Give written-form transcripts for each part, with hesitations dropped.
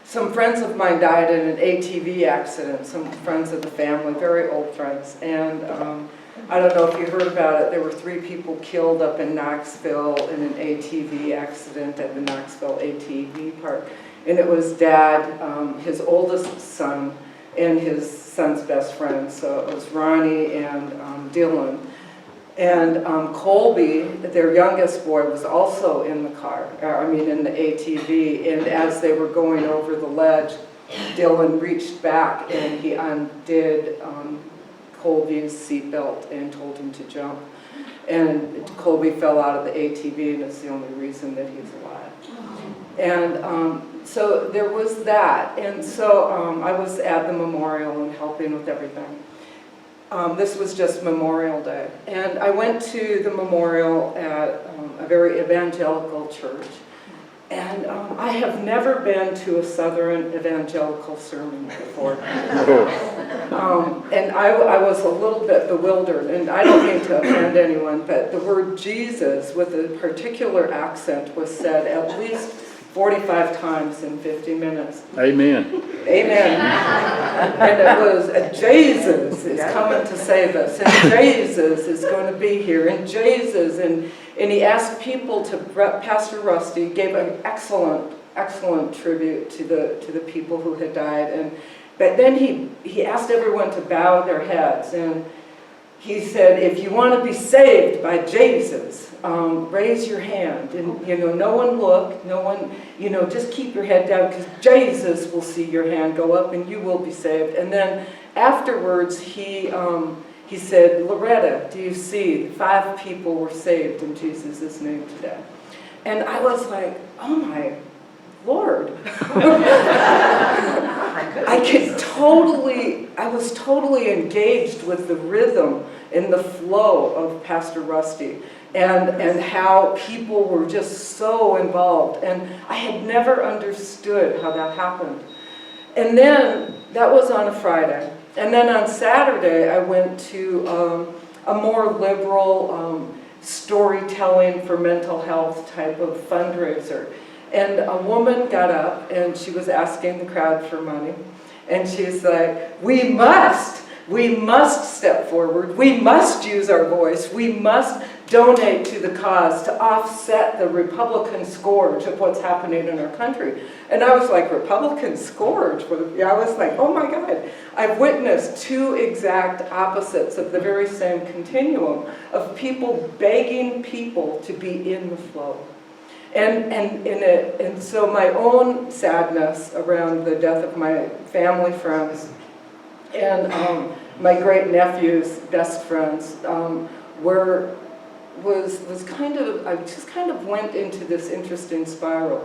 Some friends of mine died in an ATV accident, some friends of the family, very old friends. And I don't know if you heard about it, there were 3 people killed up in Knoxville in an ATV accident at the Knoxville ATV park. And it was Dad, his oldest son, and his son's best friend. So it was Ronnie and Dylan. And Colby, their youngest boy, was also in the car, in the ATV. And as they were going over the ledge, Dylan reached back and he undid Colby's seatbelt and told him to jump. And Colby fell out of the ATV, and it's the only reason that he's alive. And so there was that. And so I was at the memorial and helping with everything. This was just Memorial Day. And I went to the memorial at a very evangelical church. And I have never been to a Southern evangelical sermon before. And I was a little bit bewildered. And I don't mean to offend anyone, but the word Jesus with a particular accent was said at least 45 times in 50 minutes. Amen. Amen. And it was, Jesus is coming to save us, and Jesus is going to be here, and Jesus, and he asked people to, Pastor Rusty gave an excellent tribute to the people who had died, but then he asked everyone to bow their heads, and he said, if you want to be saved by Jesus, raise your hand. And, no one look, no one, just keep your head down, because Jesus will see your hand go up and you will be saved. And then afterwards, he said, Loretta, do you see 5 people were saved in Jesus' name today? And I was like, oh my Lord. I was totally engaged with the rhythm and the flow of Pastor Rusty and how people were just so involved. And I had never understood how that happened. And then, that was on a Friday. And then on Saturday, I went to a more liberal storytelling for mental health type of fundraiser. And a woman got up and she was asking the crowd for money. And she's like, we must step forward. We must use our voice. We must donate to the cause to offset the Republican scourge of what's happening in our country. And I was like, Republican scourge? I was like, oh my God. I've witnessed 2 exact opposites of the very same continuum of people begging people to be in the flow. And so my own sadness around the death of my family friends and my great nephew's best friends was kind of, I just kind of went into this interesting spiral.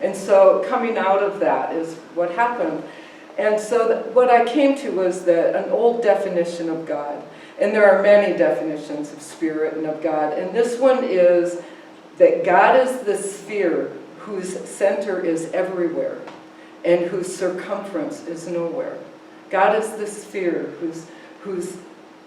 And so coming out of that is what happened. And so what I came to was that an old definition of God, and there are many definitions of spirit and of God, and this one is that God is the sphere whose center is everywhere and whose circumference is nowhere. God is the sphere whose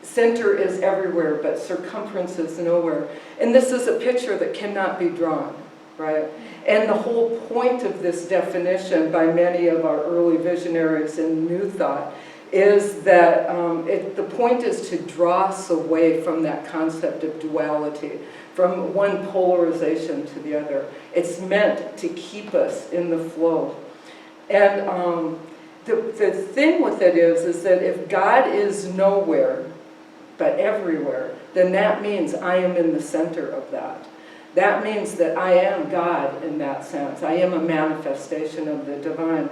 center is everywhere but circumference is nowhere. And this is a picture that cannot be drawn, right? And the whole point of this definition by many of our early visionaries in New Thought is that the point is to draw us away from that concept of duality, from one polarization to the other. It's meant to keep us in the flow. And the thing with it is that if God is nowhere but everywhere, then that means I am in the center of that. That means that I am God in that sense. I am a manifestation of the divine.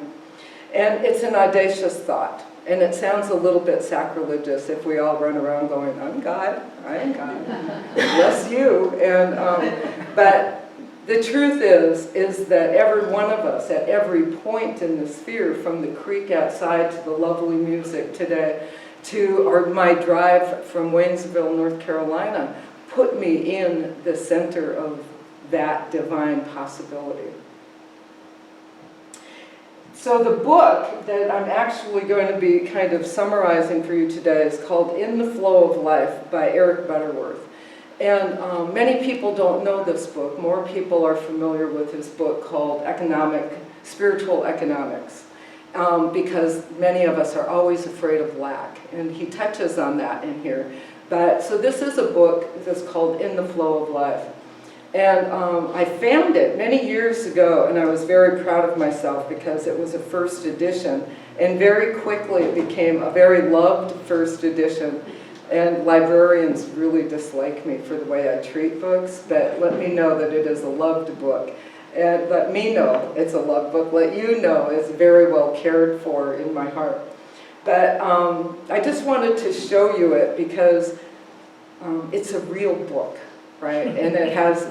And it's an audacious thought. And it sounds a little bit sacrilegious if we all run around going, I'm God, I am God, bless you. And, but the truth is that every one of us, at every point in the sphere, from the creek outside to the lovely music today, to my drive from Waynesville, North Carolina, put me in the center of that divine possibility. So the book that I'm actually going to be kind of summarizing for you today is called In the Flow of Life by Eric Butterworth. And many people don't know this book. More people are familiar with his book called Economic spiritual economics, because many of us are always afraid of lack, and he touches on that in here. But so this is a book that's called In the Flow of Life. And I found it many years ago, and I was very proud of myself because it was a first edition, and very quickly it became a very loved first edition. And librarians really dislike me for the way I treat books, but let me know that it is a loved book. And let me know it's a loved book. Let you know it's very well cared for in my heart. But I just wanted to show you it because it's a real book. Right, and it has,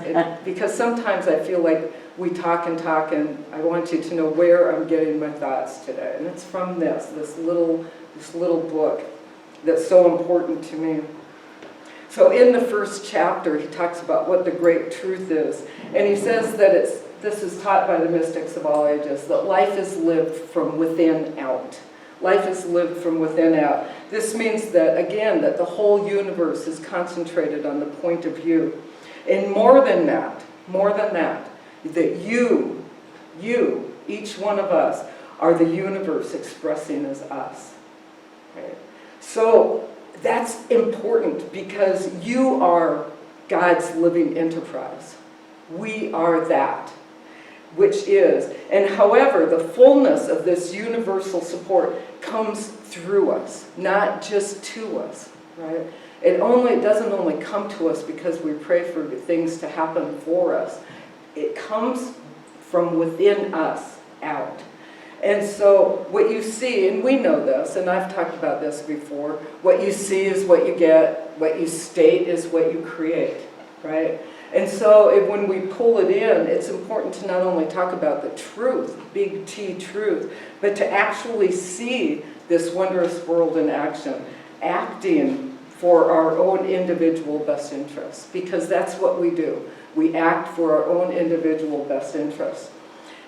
because sometimes I feel like we talk, and I want you to know where I'm getting my thoughts today. And it's from this little book that's so important to me. So in the first chapter, he talks about what the great truth is. And he says that this is taught by the mystics of all ages, that life is lived from within out. Life is lived from within out. This means that, again, that the whole universe is concentrated on the point of view. And more than that, that you, each one of us, are the universe expressing as us. Right? So that's important because you are God's living enterprise. We are that. Which is, and however, the fullness of this universal support comes through us, not just to us, right? It doesn't only come to us because we pray for things to happen for us. It comes from within us out. And so what you see, and we know this, and I've talked about this before, what you see is what you get, what you state is what you create, right? And so when we pull it in, it's important to not only talk about the truth, big T truth, but to actually see this wondrous world in action, acting for our own individual best interests, because that's what we do. We act for our own individual best interests.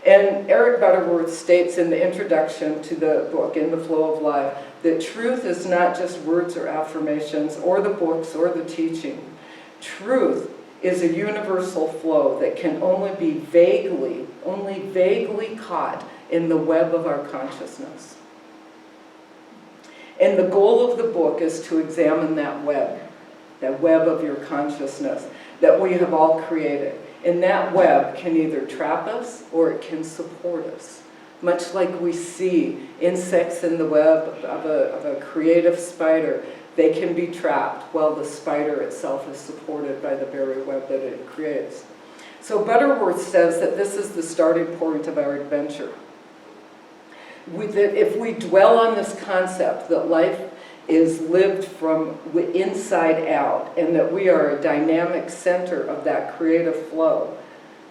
And Eric Butterworth states in the introduction to the book, In the Flow of Life, that truth is not just words or affirmations or the books or the teaching. Truth is a universal flow that can only be vaguely caught in the web of our consciousness. And the goal of the book is to examine that web of your consciousness that we have all created. And that web can either trap us or it can support us. Much like we see insects in the web of a creative spider, they can be trapped while the spider itself is supported by the very web that it creates. So Butterworth says that this is the starting point of our adventure. That if we dwell on this concept that life is lived from inside out and that we are a dynamic center of that creative flow,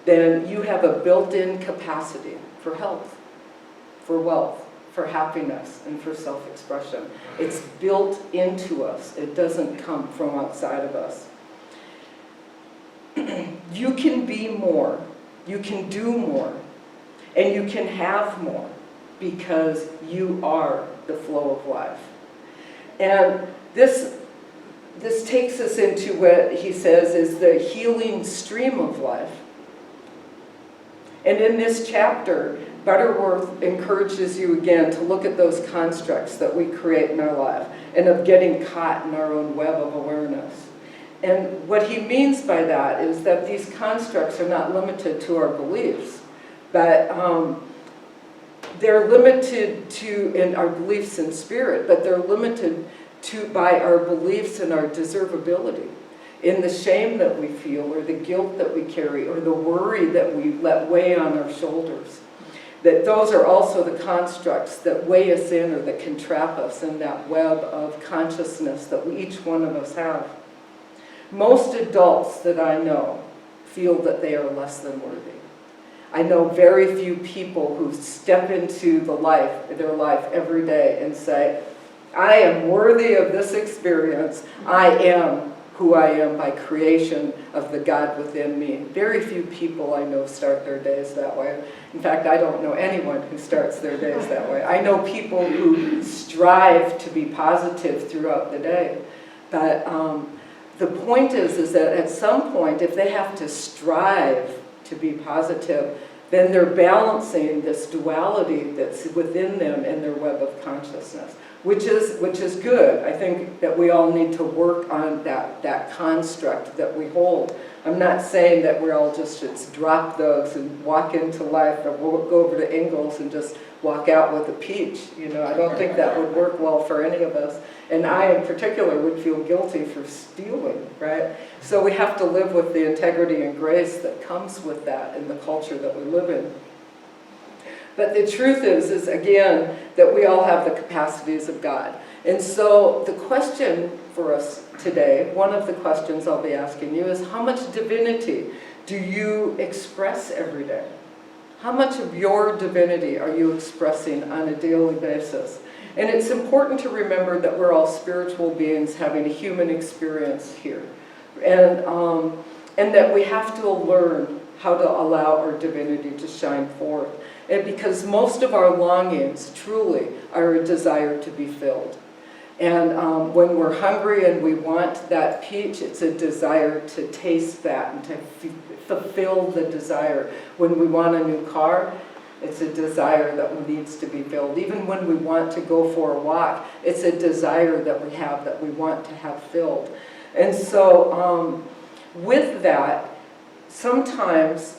then you have a built-in capacity for health, for wealth, for happiness, and for self-expression. It's built into us. It doesn't come from outside of us. You can be more, you can do more, and you can have more because you are the flow of life. And this takes us into what he says is the healing stream of life. And in this chapter, Butterworth encourages you again to look at those constructs that we create in our life and of getting caught in our own web of awareness. And what he means by that is that these constructs are not limited to our beliefs, but they're limited to in our beliefs in spirit, but they're limited to by our beliefs in our deservability, in the shame that we feel, or the guilt that we carry, or the worry that we let weigh on our shoulders. That those are also the constructs that weigh us in or that can trap us in that web of consciousness that each one of us have. Most adults that I know feel that they are less than worthy. I know very few people who step into their life every day and say, I am worthy of this experience. I am who I am by creation of the God within me. Very few people I know start their days that way. In fact, I don't know anyone who starts their days that way. I know people who strive to be positive throughout the day. But the point is that at some point, if they have to strive to be positive, then they're balancing this duality that's within them in their web of consciousness, which is good. I think that we all need to work on that construct that we hold. I'm not saying that we're all just drop those and walk into life, or we'll go over to Ingalls and just walk out with a peach. You know, I don't think that would work well for any of us. And I, in particular, would feel guilty for stealing, right? So we have to live with the integrity and grace that comes with that in the culture that we live in. But the truth is again, that we all have the capacities of God. And so the question for us today, one of the questions I'll be asking you is, how much divinity do you express every day? How much of your divinity are you expressing on a daily basis? And it's important to remember that we're all spiritual beings having a human experience here. And that we have to learn how to allow our divinity to shine forth. And because most of our longings, truly, are a desire to be filled. And when we're hungry and we want that peach, it's a desire to taste that and to fulfill the desire. When we want a new car, it's a desire that needs to be filled. Even when we want to go for a walk, it's a desire that we have, that we want to have filled. And so with that, sometimes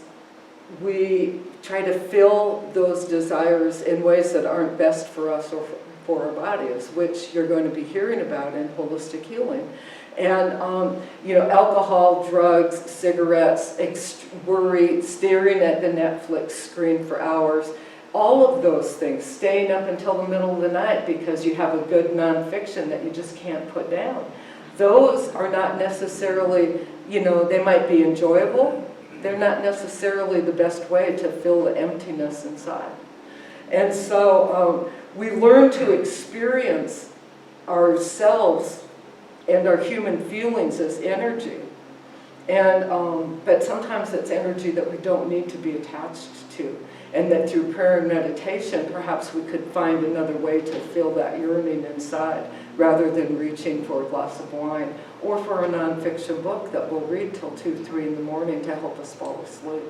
we try to fill those desires in ways that aren't best for us or for our bodies, which you're going to be hearing about in holistic healing. And you know, alcohol, drugs, cigarettes, worry, staring at the Netflix screen for hours, all of those things, staying up until the middle of the night because you have a good nonfiction that you just can't put down. Those are not necessarily, you know, they might be enjoyable. They're not necessarily the best way to fill the emptiness inside. And so we learn to experience ourselves and our human feelings as energy. And, but sometimes it's energy that we don't need to be attached to. And that through prayer and meditation, perhaps we could find another way to fill that yearning inside, rather than reaching for a glass of wine or for a nonfiction book that we'll read till 2, 3 in the morning to help us fall asleep.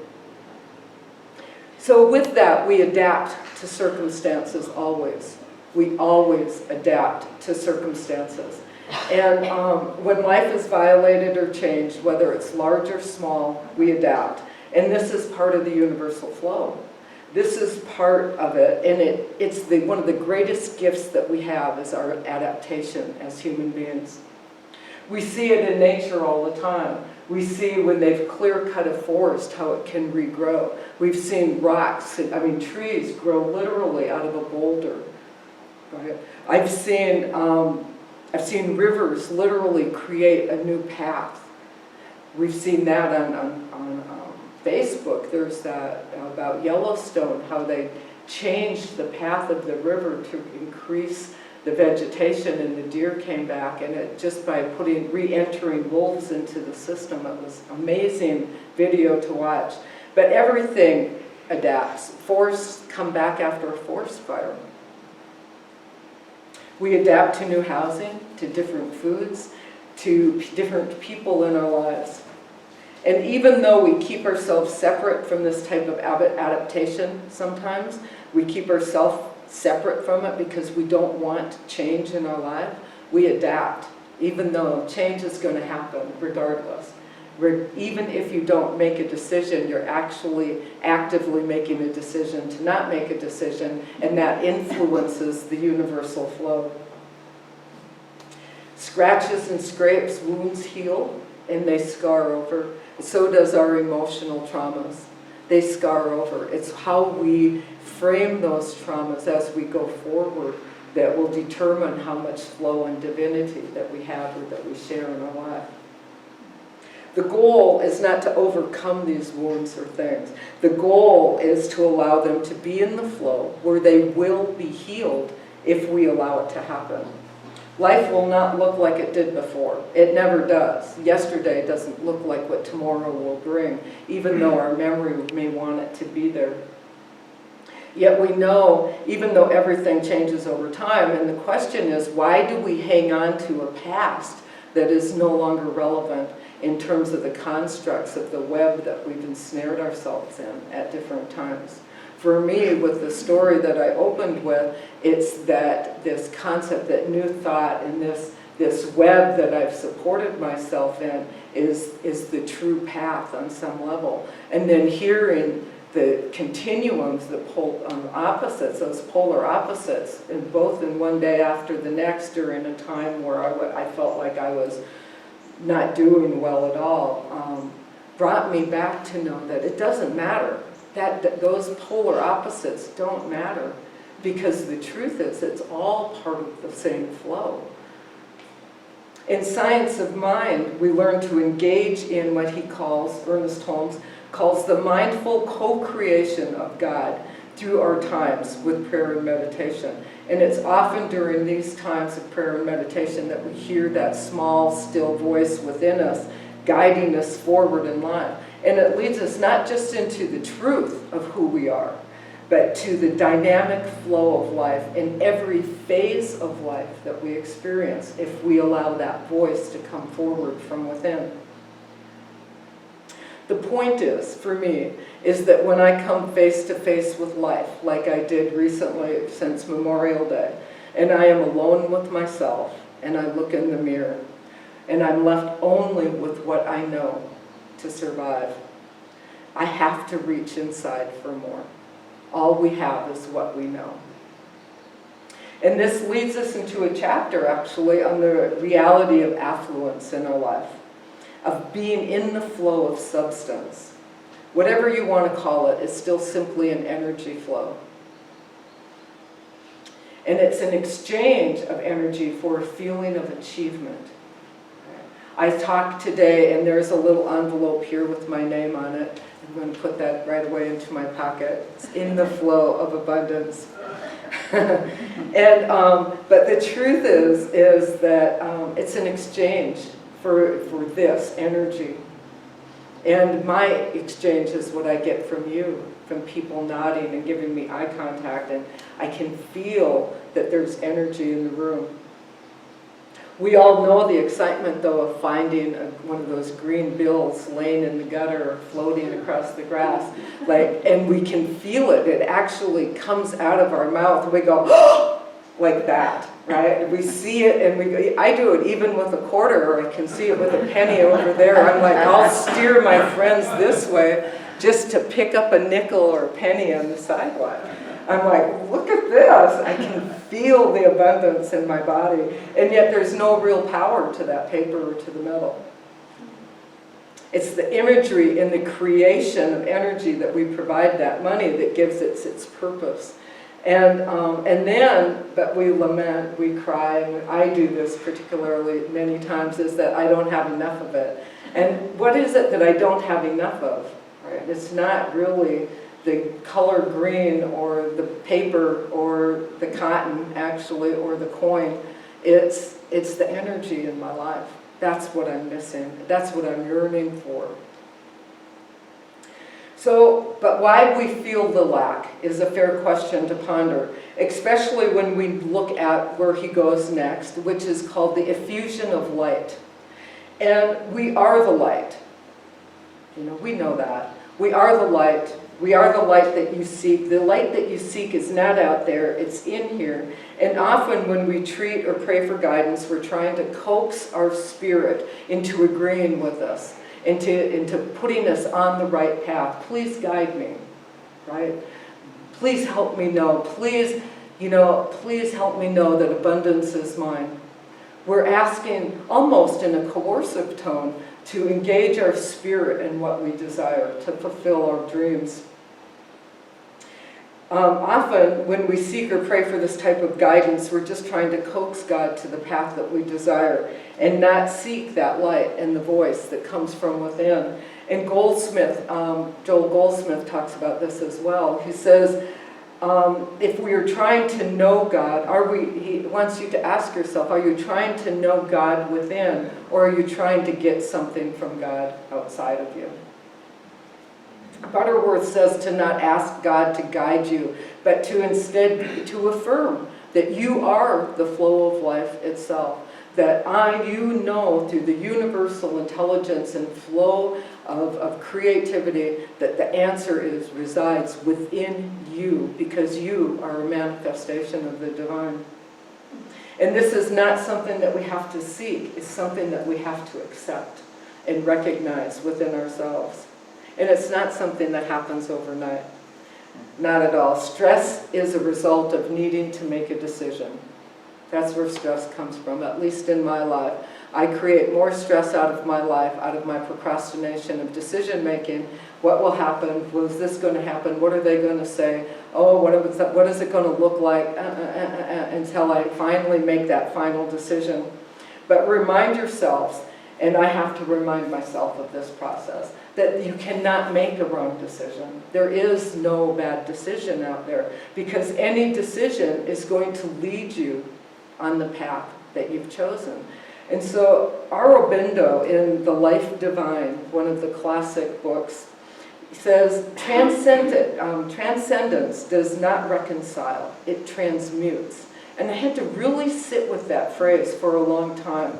So with that, we adapt to circumstances always. We always adapt to circumstances. And when life is violated or changed, whether it's large or small, we adapt. And this is part of the universal flow. This is part of it, and it's one of the greatest gifts that we have is our adaptation as human beings. We see it in nature all the time. We see when they've clear-cut a forest how it can regrow. We've seen rocks, trees grow literally out of a boulder. Right? I've seen rivers literally create a new path. We've seen that on Facebook. There's that about Yellowstone, how they changed the path of the river to increase the vegetation, and the deer came back, and it just by re-entering wolves into the system. It was amazing video to watch. But everything adapts. Forests come back after a forest fire. We adapt to new housing, to different foods, to different people in our lives. And even though we keep ourselves separate from this type of adaptation sometimes, we keep ourselves separate from it because we don't want change in our life, we adapt, even though change is going to happen regardless. Even if you don't make a decision, you're actually actively making a decision to not make a decision, and that influences the universal flow. Scratches and scrapes, wounds heal, and they scar over. So does our emotional traumas. They scar over. It's how we frame those traumas as we go forward that will determine how much flow and divinity that we have or that we share in our life. The goal is not to overcome these wounds or things. The goal is to allow them to be in the flow where they will be healed if we allow it to happen. Life will not look like it did before. It never does. Yesterday doesn't look like what tomorrow will bring, even though our memory may want it to be there. Yet we know, even though everything changes over time, and the question is, why do we hang on to a past that is no longer relevant? in terms of the constructs of the web that we've ensnared ourselves in at different times. For me, with the story that I opened with, it's that this concept that new thought and this web that I've supported myself in is the true path on some level. And then hearing the continuums, the opposites, those polar opposites, and both in one day after the next, or in a time where I felt like I was not doing well at all, brought me back to know that it doesn't matter. That those polar opposites don't matter, because the truth is it's all part of the same flow. In Science of Mind, we learn to engage in what he calls, Ernest Holmes, calls the mindful co-creation of God through our times with prayer and meditation. And it's often during these times of prayer and meditation that we hear that small, still voice within us guiding us forward in life. And it leads us not just into the truth of who we are, but to the dynamic flow of life in every phase of life that we experience, if we allow that voice to come forward from within. The point is, for me, is that when I come face to face with life, like I did recently since Memorial Day, and I am alone with myself, and I look in the mirror, and I'm left only with what I know to survive, I have to reach inside for more. All we have is what we know. And this leads us into a chapter, actually, on the reality of affluence in our life, of being in the flow of substance. Whatever you want to call it, it's still simply an energy flow. And it's an exchange of energy for a feeling of achievement. I talked today, and there's a little envelope here with my name on it. I'm going to put that right away into my pocket. It's in the flow of abundance. But the truth is that it's an exchange for this energy. And my exchange is what I get from you, from people nodding and giving me eye contact, and I can feel that there's energy in the room. We all know the excitement, though, of finding one of those green bills laying in the gutter or floating across the grass. And we can feel it. It actually comes out of our mouth. We go, oh! Like that, right? We see it, and I do it even with a quarter, or I can see it with a penny over there. I'm like, I'll steer my friends this way just to pick up a nickel or a penny on the sidewalk. I'm like, look at this. I can feel the abundance in my body. And yet there's no real power to that paper or to the metal. It's the imagery and the creation of energy that we provide that money that gives it its purpose. But we lament, we cry, and I do this particularly many times, is that I don't have enough of it. And what is it that I don't have enough of? Right? It's not really the color green or the paper or the cotton, actually, or the coin. It's the energy in my life. That's what I'm missing. That's what I'm yearning for. So, but why we feel the lack is a fair question to ponder, especially when we look at where he goes next, which is called the effusion of light. And we are the light. We know that. We are the light. We are the light that you seek. The light that you seek is not out there, it's in here. And often when we treat or pray for guidance, we're trying to coax our spirit into agreeing with us, into putting us on the right path. Please guide me, right? Please help me know. Please help me know that abundance is mine. We're asking, almost in a coercive tone, to engage our spirit in what we desire, to fulfill our dreams. Often, when we seek or pray for this type of guidance, we're just trying to coax God to the path that we desire and not seek that light and the voice that comes from within. And Joel Goldsmith talks about this as well. He says, if we are trying to know God, he wants you to ask yourself, are you trying to know God within, or are you trying to get something from God outside of you? Butterworth says to not ask God to guide you, but to instead to affirm that you are the flow of life itself. that you know through the universal intelligence and flow of creativity that the answer resides within you, because you are a manifestation of the divine. And this is not something that we have to seek, it's something that we have to accept and recognize within ourselves. And it's not something that happens overnight. Not at all. Stress is a result of needing to make a decision. That's where stress comes from, at least in my life. I create more stress out of my life, out of my procrastination of decision making. What will happen? Was this going to happen? What are they going to say? Oh, what is it going to look like? Until I finally make that final decision. But remind yourselves, and I have to remind myself of this process, that you cannot make a wrong decision. There is no bad decision out there, because any decision is going to lead you on the path that you've chosen. And so Aurobindo in The Life Divine, one of the classic books, says transcendence does not reconcile, it transmutes. And I had to really sit with that phrase for a long time.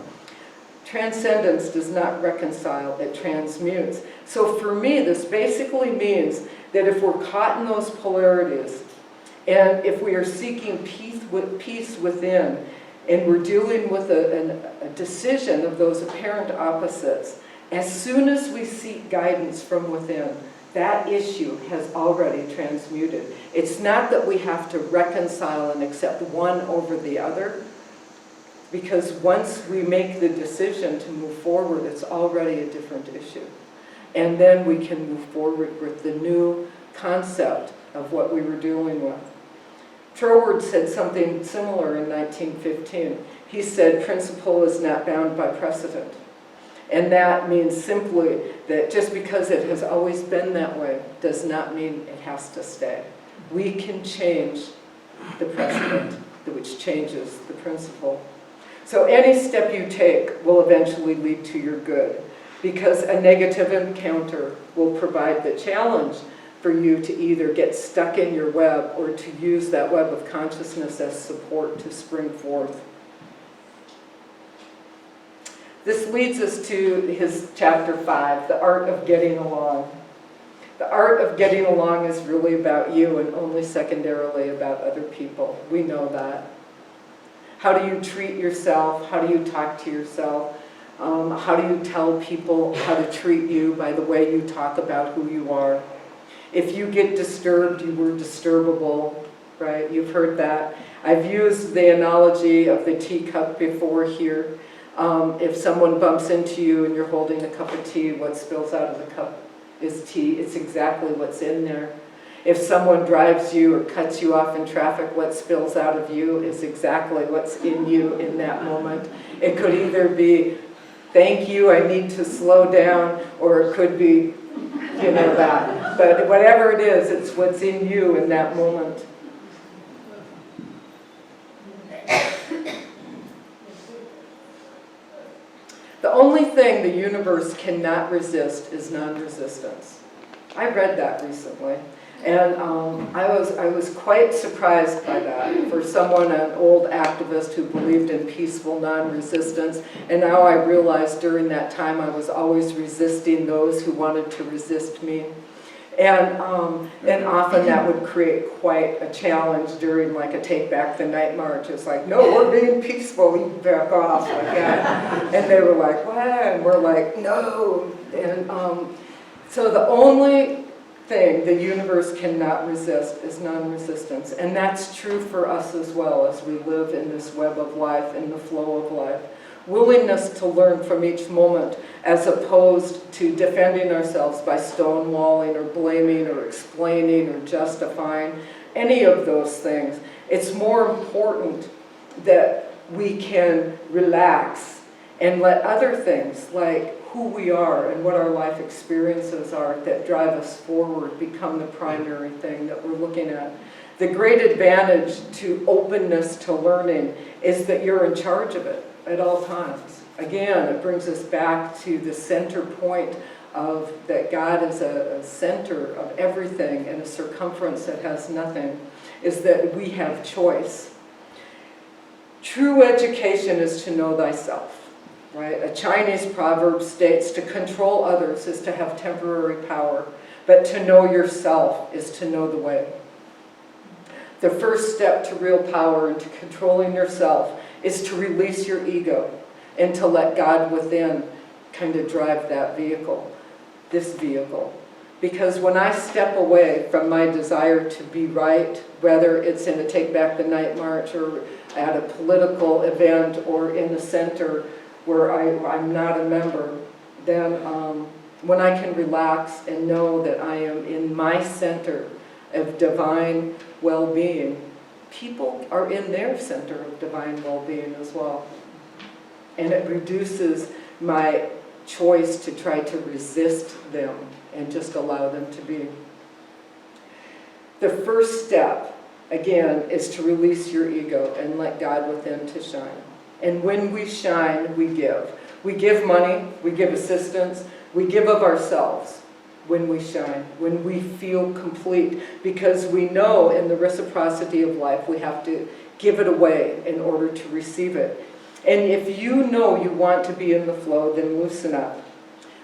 Transcendence does not reconcile, it transmutes. So for me, this basically means that if we're caught in those polarities, and if we are seeking peace within, and we're dealing with a decision of those apparent opposites, as soon as we seek guidance from within, that issue has already transmuted. It's not that we have to reconcile and accept one over the other, because once we make the decision to move forward, it's already a different issue. And then we can move forward with the new concept of what we were dealing with. Troward said something similar in 1915. He said, principle is not bound by precedent. And that means simply that just because it has always been that way does not mean it has to stay. We can change the precedent, which changes the principle. So any step you take will eventually lead to your good, because a negative encounter will provide the challenge for you to either get stuck in your web or to use that web of consciousness as support to spring forth. This leads us to his chapter 5, The Art of Getting Along. The art of getting along is really about you and only secondarily about other people. We know that. How do you treat yourself? How do you talk to yourself? How do you tell people how to treat you by the way you talk about who you are? If you get disturbed, you were disturbable, right? You've heard that. I've used the analogy of the teacup before here. If someone bumps into you and you're holding a cup of tea, what spills out of the cup is tea. It's exactly what's in there. If someone drives you or cuts you off in traffic, what spills out of you is exactly what's in you in that moment. It could either be, thank you, I need to slow down, or it could be, that. But whatever it is, it's what's in you in that moment. The only thing the universe cannot resist is non-resistance. I read that recently, and I was quite surprised by that for someone, an old activist who believed in peaceful non-resistance, and now I realized during that time I was always resisting those who wanted to resist me. And often that would create quite a challenge during like a Take Back the Night March. It's like, no, we're being peaceful, you back off, like that. And they were like, what? And we're like, no. And so the only thing the universe cannot resist is non-resistance. And that's true for us as well as we live in this web of life, in the flow of life. Willingness to learn from each moment, as opposed to defending ourselves by stonewalling or blaming or explaining or justifying any of those things. It's more important that we can relax and let other things like who we are and what our life experiences are that drive us forward become the primary thing that we're looking at. The great advantage to openness to learning is that you're in charge of it at all times. Again, it brings us back to the center point of that God is a center of everything and a circumference that has nothing, is that we have choice. True education is to know thyself, right? A Chinese proverb states, to control others is to have temporary power, but to know yourself is to know the way. The first step to real power and to controlling yourself is to release your ego and to let God within kind of drive that vehicle, this vehicle. Because when I step away from my desire to be right, whether it's in a Take Back the Night March or at a political event or in the center where I'm not a member, then when I can relax and know that I am in my center of divine well-being, people are in their center of divine well-being as well. And it reduces my choice to try to resist them and just allow them to be. The first step, again, is to release your ego and let God within to shine. And when we shine, we give. We give money, we give assistance, we give of ourselves when we shine, when we feel complete, because we know in the reciprocity of life we have to give it away in order to receive it. And if you know you want to be in the flow, then loosen up.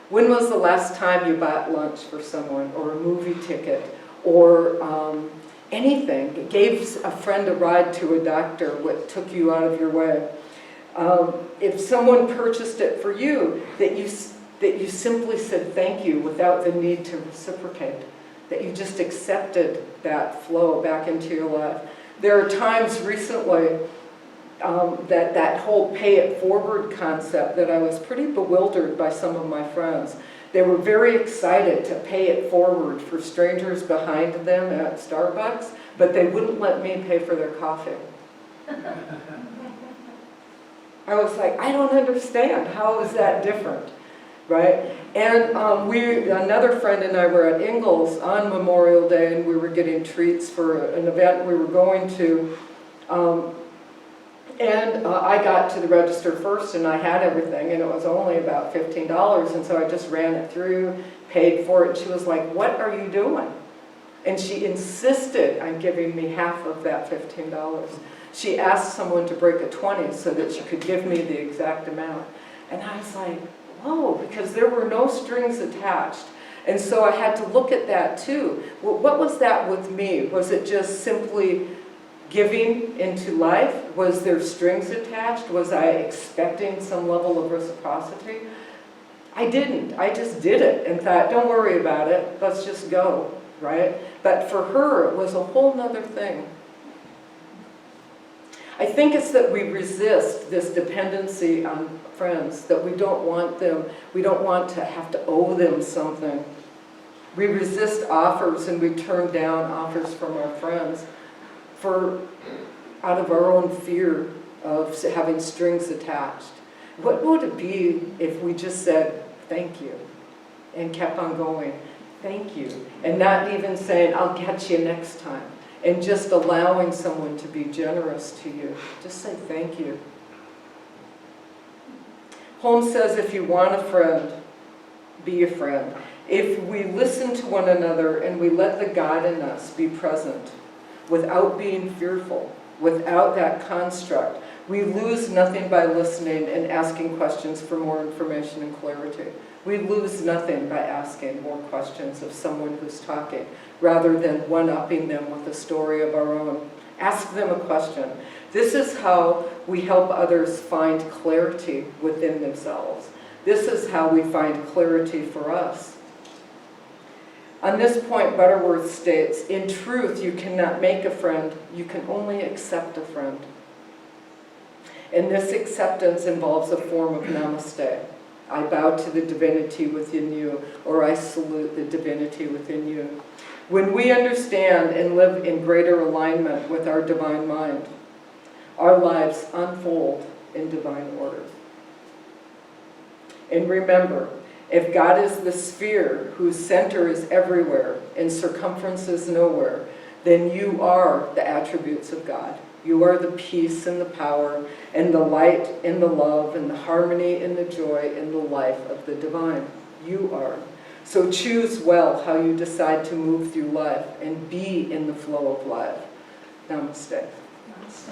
When was the last time you bought lunch for someone, or a movie ticket, or anything? Gave a friend a ride to a doctor, what took you out of your way? If someone purchased it for you, that you simply said thank you without the need to reciprocate, that you just accepted that flow back into your life. There are times recently that whole pay it forward concept that I was pretty bewildered by some of my friends. They were very excited to pay it forward for strangers behind them at Starbucks, but they wouldn't let me pay for their coffee. I was like, I don't understand. How is that different? Right? And another friend and I were at Ingalls on Memorial Day, and we were getting treats for an event we were going to. I got to the register first, and I had everything, and it was only about $15, and so I just ran it through, paid for it, and she was like, what are you doing? And she insisted on giving me half of that $15. She asked someone to break a 20 so that she could give me the exact amount. And I was like, whoa, because there were no strings attached. And so I had to look at that too. Well, what was that with me? Was it just simply giving into life? Was there strings attached? Was I expecting some level of reciprocity? I didn't. I just did it and thought, don't worry about it. Let's just go, right? But for her, it was a whole nother thing. I think it's that we resist this dependency on friends, that we don't want them, we don't want to have to owe them something. We resist offers and we turn down offers from our friends out of our own fear of having strings attached. What would it be if we just said, thank you, and kept on going, thank you, and not even saying, I'll catch you next time, and just allowing someone to be generous to you. Just say thank you. Holmes says, if you want a friend, be a friend. If we listen to one another and we let the God in us be present, without being fearful, without that construct, we lose nothing by listening and asking questions for more information and clarity. We lose nothing by asking more questions of someone who's talking, rather than one-upping them with a story of our own. Ask them a question. This is how we help others find clarity within themselves. This is how we find clarity for us. On this point, Butterworth states, in truth, you cannot make a friend, you can only accept a friend. And this acceptance involves a form of namaste. I bow to the divinity within you, or I salute the divinity within you. When we understand and live in greater alignment with our divine mind, our lives unfold in divine order. And remember, if God is the sphere whose center is everywhere and circumference is nowhere, then you are the attributes of God. You are the peace and the power and the light and the love and the harmony and the joy and the life of the divine. You are. So choose well how you decide to move through life and be in the flow of life. Namaste. Yes.